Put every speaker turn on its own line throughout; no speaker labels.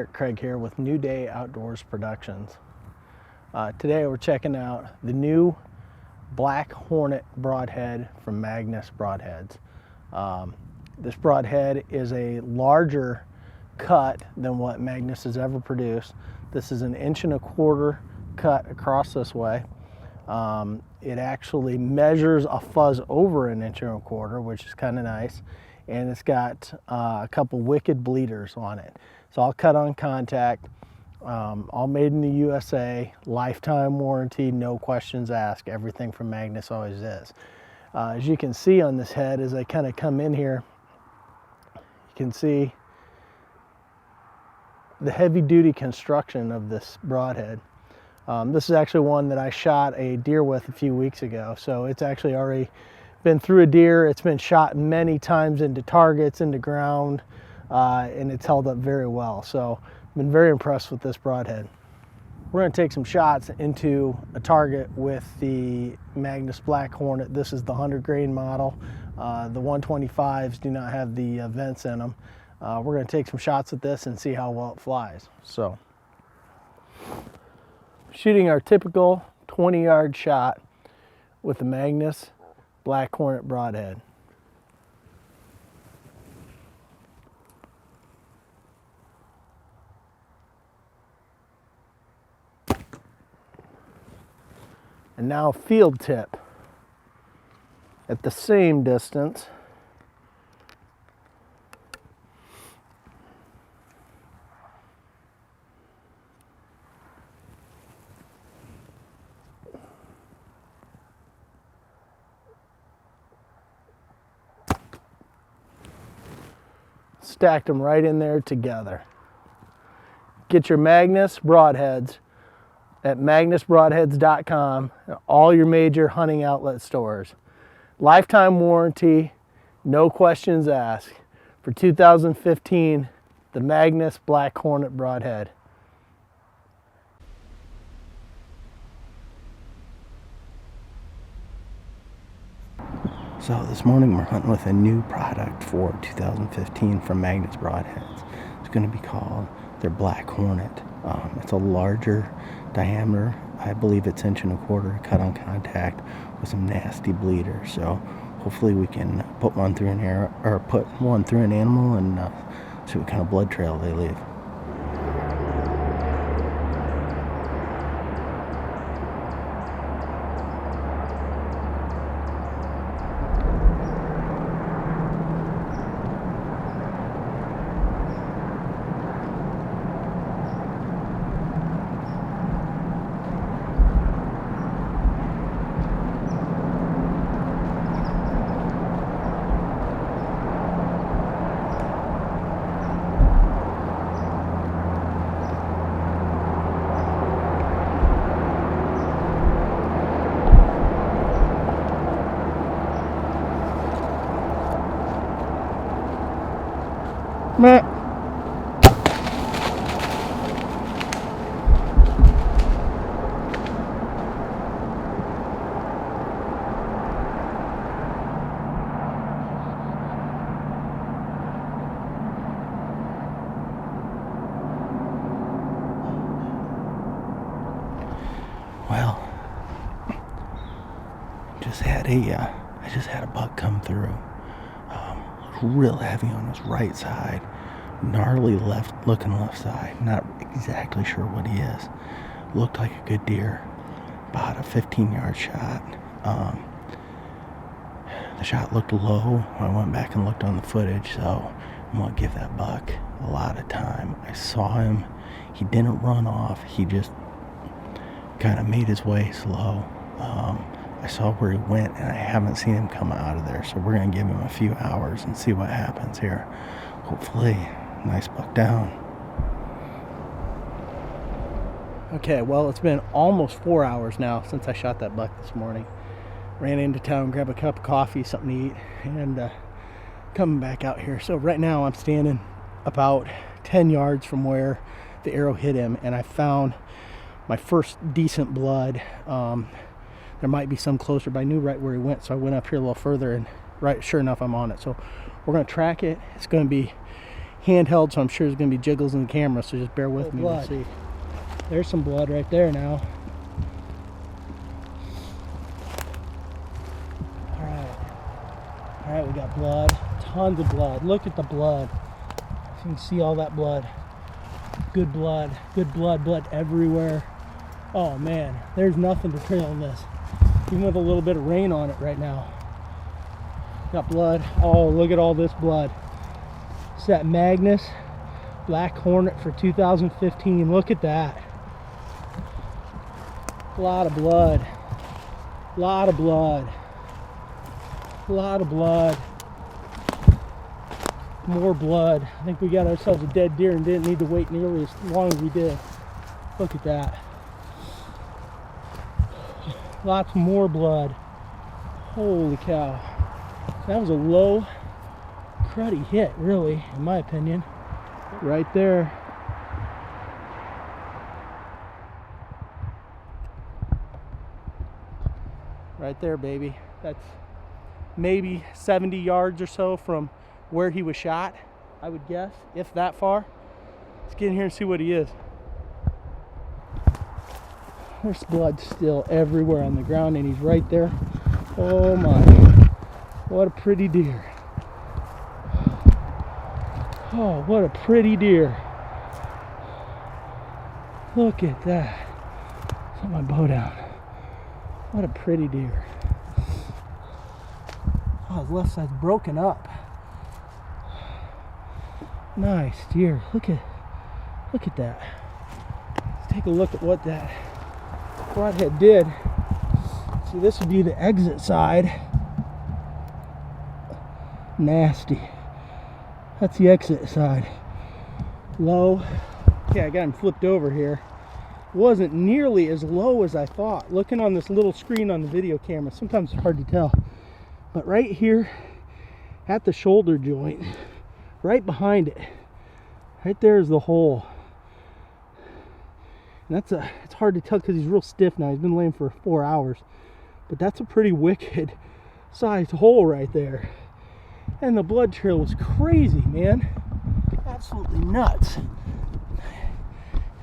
Derek Craig here with New Day Outdoors Productions. Today we're checking out the new Black Hornet broadhead from Magnus Broadheads. This broadhead is a larger cut than what Magnus has ever produced. This is an 1.25 inch cut across this way. It actually measures a fuzz over 1.25 inch, which is kind of nice. And it's got a couple wicked bleeders on it. It's all cut on contact, all made in the USA, lifetime warranty, no questions asked. Everything from Magnus always is. As you can see on this head, as I kind of come in here, you can see the heavy duty construction of this broadhead. This is actually one that I shot a deer with a few weeks ago, so it's actually already been through a deer. It's been shot many times into targets, into ground, and it's held up very well. So I've been very impressed with this broadhead. We're going to take some shots into a target with the Magnus Black Hornet. This is the 100 grain model. The 125s do not have the vents in them. We're going to take some shots at this and see how well it flies. So, shooting our typical 20-yard shot with the Magnus Black Hornet broadhead. And now field tip at the same distance. Stacked them right in there together. Get your Magnus Broadheads at magnusbroadheads.com and all your major hunting outlet stores. Lifetime warranty, no questions asked. For 2015, the Magnus Black Hornet broadhead. So this morning we're hunting with a new product for 2015 from Magnus Broadheads. It's going to be called their Black Hornet. It's a larger diameter. I believe it's 1.25 inch cut on contact with some nasty bleeders. So hopefully we can put one through an arrow, or put one through an animal, and see what kind of blood trail they leave. Meh. Well, I just had a buck come through. Real heavy on his right side, gnarly looking left side. Not exactly sure what he is. Looked like a good deer. About a 15-yard shot. The shot looked low. I went back and looked on the footage, so I'm gonna give that buck a lot of time. I saw him. He didn't run off. He just kind of made his way slow. I saw where he went, and I haven't seen him come out of there, so we're going to give him a few hours and see what happens here. Hopefully, nice buck down. Okay, well, it's been almost 4 hours now since I shot that buck this morning. Ran into town, grabbed a cup of coffee, something to eat, and coming back out here. So right now I'm standing about 10 yards from where the arrow hit him, and I found my first decent blood. There might be some closer, but I knew right where he went, so I went up here a little further, and sure enough, I'm on it. So we're going to track it. It's going to be handheld, so I'm sure there's gonna be jiggles in the camera, so just bear with me. We'll see. There's some blood right there now. All right, we got blood, tons of blood. Look at the blood. You can see all that blood. Good blood, blood everywhere. Oh man, there's nothing to trail in this. Even with a little bit of rain on it right now. Got blood. Oh, look at all this blood. It's that Magnus Black Hornet for 2015. Look at that. A lot of blood. A lot of blood. A lot of blood. More blood. I think we got ourselves a dead deer and didn't need to wait nearly as long as we did. Look at that. Lots more blood. Holy cow. That was a low, cruddy hit, really, in my opinion. Right there. Right there, baby. That's maybe 70 yards or so from where he was shot, I would guess, if that far. Let's get in here and see what he is. There's blood still everywhere on the ground, and he's right there. Oh my, what a pretty deer. Oh, what a pretty deer. Look at that. Set my bow down. What a pretty deer. Oh, his left side's broken up. Nice deer. Look at that. Let's take a look at what that broadhead did. See, this would be the exit side. Nasty. That's the exit side. Low. Yeah, I got him flipped over here. Wasn't nearly as low as I thought. Looking on this little screen on the video camera, sometimes it's hard to tell. But right here at the shoulder joint, right behind it, right there is the hole. And it's hard to tell because he's real stiff now. He's been laying for 4 hours. But that's a pretty wicked sized hole right there. And the blood trail was crazy, man. Absolutely nuts.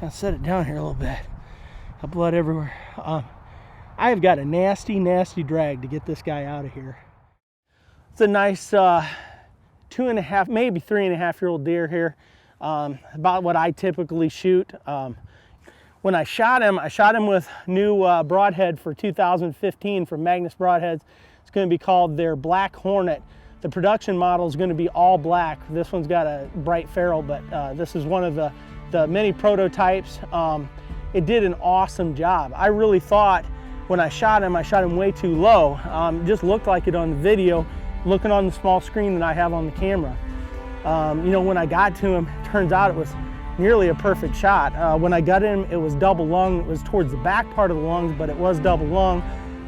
I'll set it down here a little bit. Got blood everywhere. I have got a nasty, nasty drag to get this guy out of here. It's a nice 2.5, maybe 3.5-year-old deer here. About what I typically shoot. When I shot him with new broadhead for 2015 from Magnus Broadheads. It's going to be called their Black Hornet. The production model is going to be all black. This one's got a bright ferrule, but this is one of the many prototypes. It did an awesome job. I really thought when I shot him way too low. It just looked like it on the video, looking on the small screen that I have on the camera. You know, when I got to him, it turns out it was nearly a perfect shot. When I got him, it was double lung. It was towards the back part of the lungs, but it was double lung.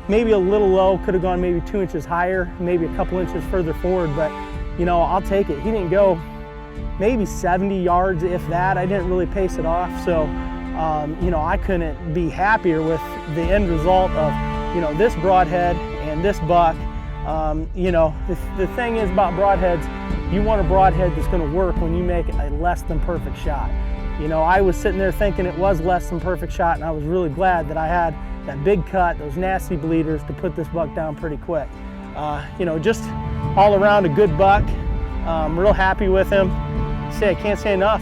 Maybe a little low, could have gone maybe 2 inches higher, maybe a couple inches further forward, but you know, I'll take it. He didn't go maybe 70 yards, if that. I didn't really pace it off, so you know, I couldn't be happier with the end result of, you know, this broadhead and this buck. You know, the thing is about broadheads, you want a broadhead that's going to work when you make a less than perfect shot. You know, I was sitting there thinking it was less than perfect shot, and I was really glad that I had that big cut, those nasty bleeders to put this buck down pretty quick. You know, just all around a good buck. Real happy with him. I can't say enough.